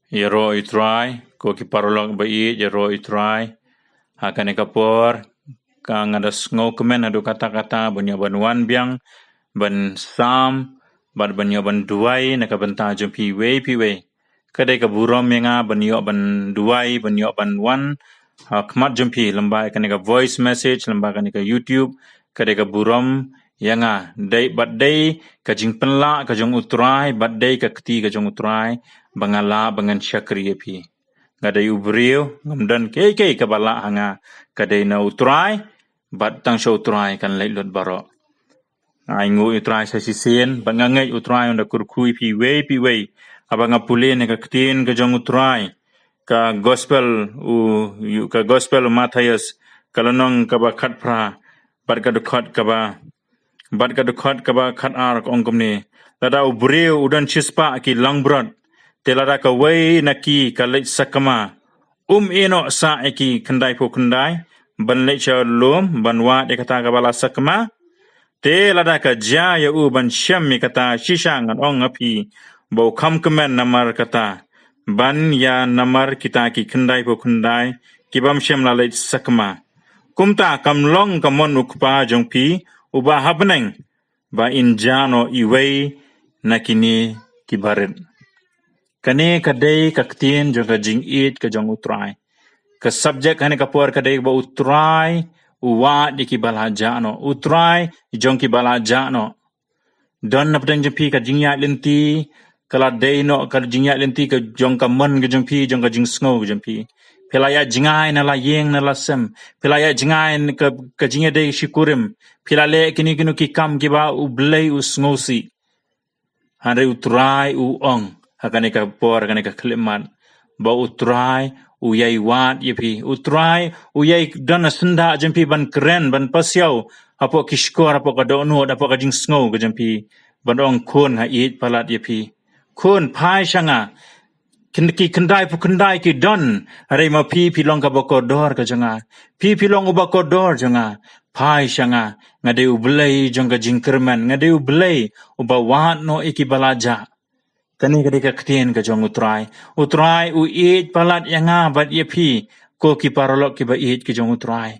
Yero itrai, ko ki parolog ba yero itrai, hakan kapor, kang ada ngau kemen adu kata-kata banyo ban biang, ban sam, banyo ban duai nak benta jom piwe. Kadai ka burom menga banyo ban duai, banyo ban wan, kmat jom pi lembai kan voice message, lembai kan YouTube, kadai ka burom yanga day bat day ka jing penla ka jong utrai bat day ka keti ka jong utrai bangala bangan syakri pi ngadai ubrio ngamdan ke ka bala hanga kadai na utrai bat tang show utrai kan lai lot baro ai ngu utrai sa sisen bangangai utrai onda kurkui pi we abanga pule ne ka ketin ka jong utrai ka gospel ka gospel Matthias kalonong ka ba khat pra bat ka dukhat ka ba bat ka dukhat ka ba khat ar ong komni lada ubreu udan chispa ki langbrot telada ka wei naki ka leit sakama eno sa eki khandai po khandai ban leit cha lom banwa de kata ka bala sakama telada ka ja ya u ban syam mi kata shisang ong api bau kham kemen namar kata ban ya namar kita ki khandai po khandai ki bam syam la leit sakama kumta kamlong kamon ukpa jongpi uba habneng ba injano iwei nakini kibaret kane kadai kaktin jong jing it ka jong utrai ka subject hane kapor kadai ba utrai uwa di kibala jano utrai jong kibala jano don napdang jpi ka jingya lenti kala dei no ka jingya lenti ka jong ka mon ka jong pi jong ka jing sngo ka jong pi Pilaya jingai na la yeng na la sem. Pilaya jingai ka jingai de shikurim. Pilale kini ki kam kiba ublay usngosi. Hande utrai ong. Hakane ka por, hakane ka klimat. Ba utrai uyay wat yepi. Utrai uyay dana senda jempi ban keren, ban pasyaw. Apo kishkor, apo ka doonod, apo ka jing sngo ka jempi. Ban ong kun ha iit palat yepi. Kun pai shanga. Ki kendai pu kendai ki don hari ma pi long ka bakodor ka janga pi long bakodor janga pai shanga ngade ublei jonga jingkerman ngade ublei ubawan no iki balaja kani kade ka ktien ka jong utrai u eat palat yanga bat ye pi ko ki parolok ki ba eat ki jong utrai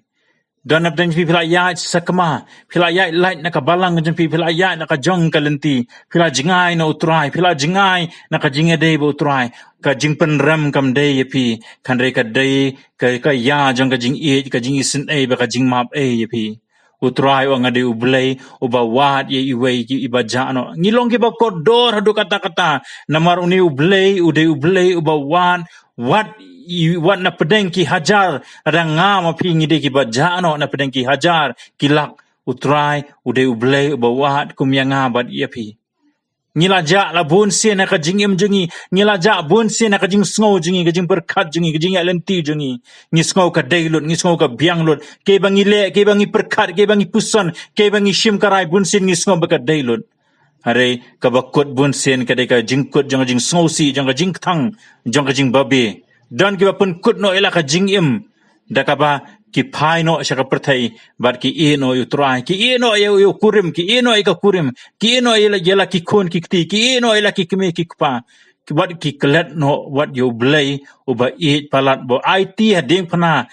dan ap dan pila ya sakama pila ya light na kabalang jeng pila ya na ka jong kalenti pila jingai na utrai pila jingai na ka jinga dei bo utrai ka jing penram kam dei yepi kan re ka dei ka ya jong ka jing e ka jing isin e ba ka jing map e yepi utrai o ngade ublei uba wat ye iwei ki iba jano ngilong ki ba kodor hadu kata-kata namar uni ublei uba wat na pedeng ki hajar ada ngam api ngide ki bajano na pedeng ki hajar kilak utrai ude ublei ubawat kumyanga bad iapi ngilaja la bun se na ka jingim jengi ngilaja bun se na ka jing sngo jengi ka jing perkat jengi ka jing alenti jengi ngi sngo ka deilut ngi sngo ka bianglut ke bangi le ke bangi perkat ke bangi puson ke bangi shim karai bun se ngi sngo ba ka deilut hare ka bakut bun sen ka de ka jingkut jang jing sngo si jang ka jing thang jang ka jing babe dan kiba pun kut no ila ka jingim dakaba ki pai no shaka perthai bat ki e no utrai ki e no yo kurim ki e no ka kurim ki e no ila yela ki khon ki kti ki e no ila ki kme ki kpa ki bat ki klet no what you blay uba e palat bo it hading pana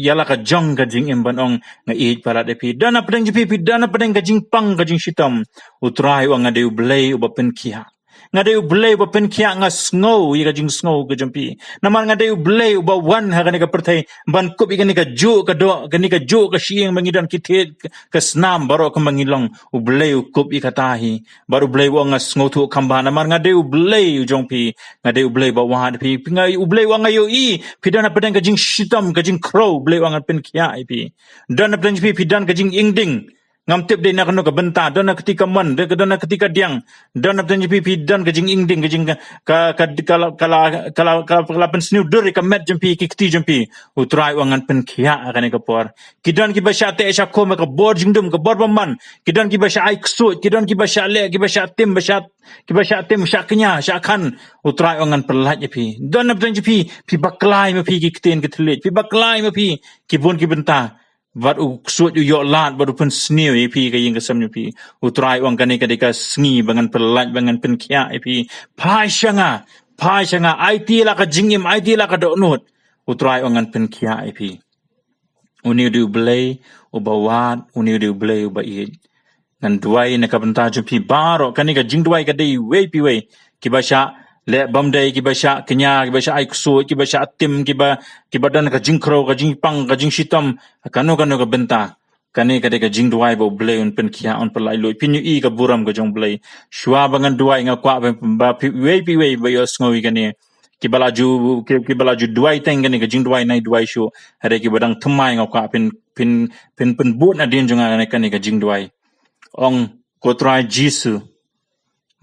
yala ka jong ka jingim banong na e palat epi dana pedeng jipi dana pedeng ka jingpang ka jing shitam utrai wa ngade blay uba pen kia ngade ublei ba pen kia nga snow i ka jing snow ka jampi naman ngade ublei ba wan ha ka perthai ban kup i ka ju ka do ka ju ka shieng mangidan kithet ka snam baro ka mangilong ublei kup i ka tahi baru ublei wa nga snow tu kamba naman ngade ublei jongpi ngade ublei ba wa pi ngai ublei wa nga yo i pidana pedang ka jing shitam ka jing crow ublei wa nga pen kia i pi dan pedang pi pidan ka jing ingding ngam tip de nak no ka benta don nak ketika man de don nak ketika diang don nak dan pipi dan ka jing ingding ka jing kala pen snu dur ka met jempi ki kti jempi utrai wangan pen khia ka ne ka por kidan ki basha te sha ko ka bor jingdum ka bor man kidan ki basha ai ksu kidan ki basha le ki basha tim sha knya sha khan utrai wangan perlat jepi don nak dan jepi pi baklai me pi ki kten ki thlet pi baklai me pi ki bon ki benta wat u suat u yo lat wat u pen snew pi ka ying ka sam pi utrai wang kane ka sngi bangan pelat bangan pen kya pi pai shanga pai changa IT la ka jingim IT la ka donut utrai ongan pen kia ipi uni du blay ubawat uni du blay ubai ngan duai na ka benta jupi baro kani ka jing duai ka dei we pi we kibasha le bamdai kibasha kenya kibasha ai kusu kibasha tim kiba dan ka jing kro ka jing pang ka jing sitam kanu ka benta kani ka de ka jing duai bo blay un pen kia on pelai loi pinyu I ka buram ka jong blay shwa bangan duai nga kwa ba pi we ba yo sngowi kani kibalaju duai teng kani ka jing duai nai duai shu hare ki badang thumai nga kwa pin but na din jonga kani ka jing duai ong kotrai jisu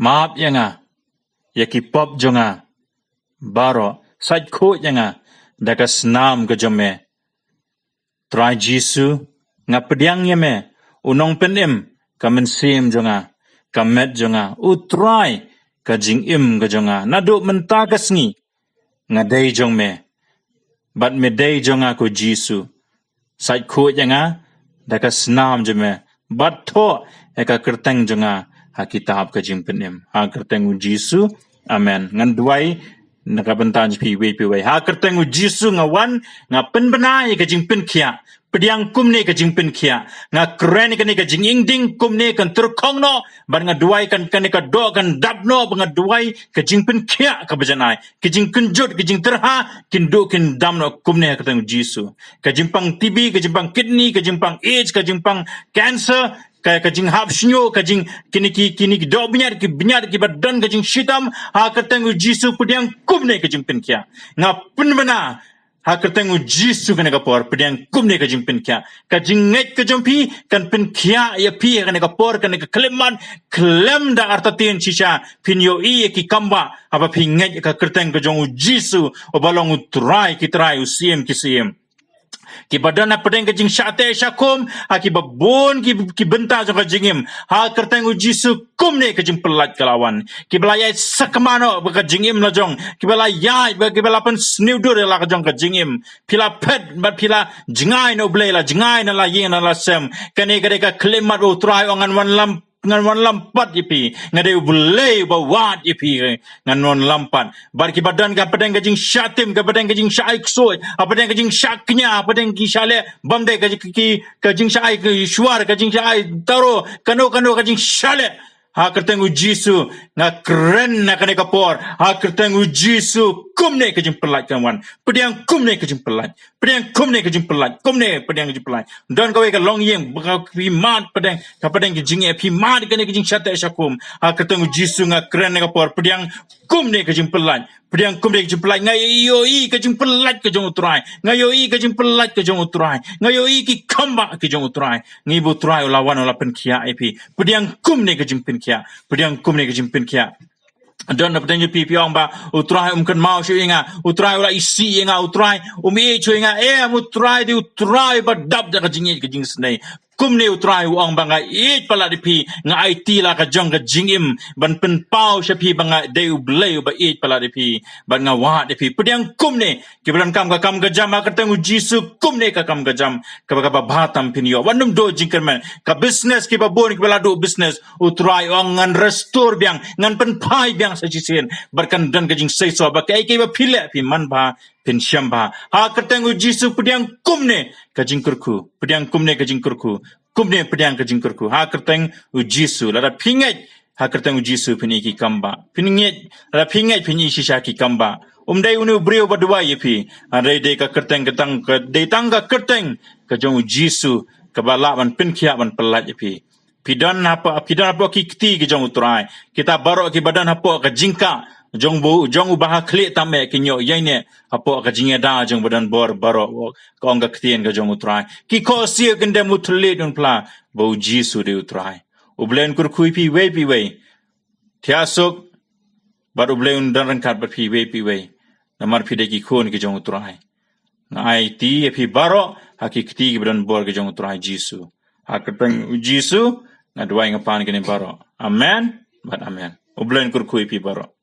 maap yanga yaki pop jonga baro sait ko yanga daga snam ga jome trai jisu nga pediang yame unong penim kamen sim jonga kamet jonga utrai ka jing im ga jonga nadu mentagas ngi nga dei jong me bat me dei jonga ko jisu sait ko yanga daga snam jome bat tho eka kerteng jonga ha kitab ka jing penim ha kerteng jisu amen ngan duai nakabentan pi we ha kerteng jisu ngawan nga penbena ka jing pen kia pediang kumne ka jing pen kia nga kren ka ni ka jing ingding kumne kan terkong no ban nga duai kan ka do kan dap no nga duai ka jing pen kia ka bajanai ka jing kunjut ka jing terha kin do kin dam no kumne ka teng jisu ka jing pang TB ka jing pang kidney ka jing pang AIDS ka jing pang cancer ka jing hap shnyo ka jing kini do binyar ki badan ka jing shitam ha ka teng jisu pediang kumne ka jing pen kia nga penbena ha kerteng jisu kana ka por pediang kumne ka jing pen kia ka jing ngai ka jompi kan pen kia ya pi kana ka por kana ka kleman klem da artatin chicha pinyo I ki kamba apa pi ngai ka kerteng ka jong jisu obalong utrai ki trai usiem ki siem ki badana pedeng kajing syate syakum ha ki babon ki benta jong kajingim ha kerteng jisu kumne kajing pelat kalawan ki belayai sakmano kajingim la jong ki belayai ki belapan sniudur la kajong kajingim pila pet bat pila jingai no blela jingai na la yin na la sem kane kade ka klemat utrai ongan wan lam ngan wan lampat ipi ngade bulai bawat ipi ngan wan lampat bar ki badan ka pedeng kajing syatim ka pedeng kajing syaik soy pedeng kajing syaknya pedeng ki syale bamde kajing syai ki syuar kajing syai taro kano kajing syale ha kerteng jisu nga keren na kane kapor ha kerteng jisu kumne kajing pelat kawan pediang kumne kajing pelat pediang kumne kajing pelat kumne pediang kajing pelat don kawe ka long yeng pi mat pedang ka pedang kajing pi mat kane kajing syata syakum ha kerteng jisu nga keren na kapor pediang kumne kajing pelat pediang kumne kajing pelat ngayo I kajing pelat kajong utrai ngayo I kajing pelat kajong utrai ngayo I ki kamba kajong utrai ngibu utrai lawan pen kia ipi pediang kumne kajing pen kia pediang kumne kajing pen kia don na pedang pi piong ba utrai kan mau shu inga utrai ula isi inga utrai chu inga utrai di utrai ba dab da kajing snai kumne utrai uang banga it pala di pi nga IT la ka jong ka jingim ban pen pau sha pi banga de blay ba it pala di pi ban nga wa di pi pediang kumne ki bulan kam ka jam ka teng jisu kumne ka kam ka jam ka batam pinyo wanum do jingkerman ka business ki ba bon ki bala do business utrai ong ngan restore biang ngan pen pai biang sa jisien barkan dan ka jing sai so ba kai ba pile pi man ba pin syamba ha kerteng jisu pediang kumne kajing kurku pediang kumne kajing kurku kumne pediang kajing kurku ha kerteng jisu lada pingai ha kerteng jisu pini ki kamba pinget lada pingai pini shisha ki kamba umdai unu brio badua yepi andai de ka kerteng ketang ka de tangga kerteng kajong jisu kabala ban pin kia ban pelat yepi pidan apa ki kti ki jong utrai kita baro ki badan apa ka jingka jong ubah klik tame kinyo yaine apo ka jinge da jong badan bor baro ko ong ka ktien ka jong utrai ki ko sia kende mutlet un pla bo jisu de utrai ublen kur kui pi we tiasuk bar ublen dan rangkat bar pi we namar pi de ki khon ki jong utrai ngai ti pi baro hakikti ki badan bor ka jong utrai jisu hakateng jisu na duai ngapan kini baro amen but amen ublen kur kui pi baro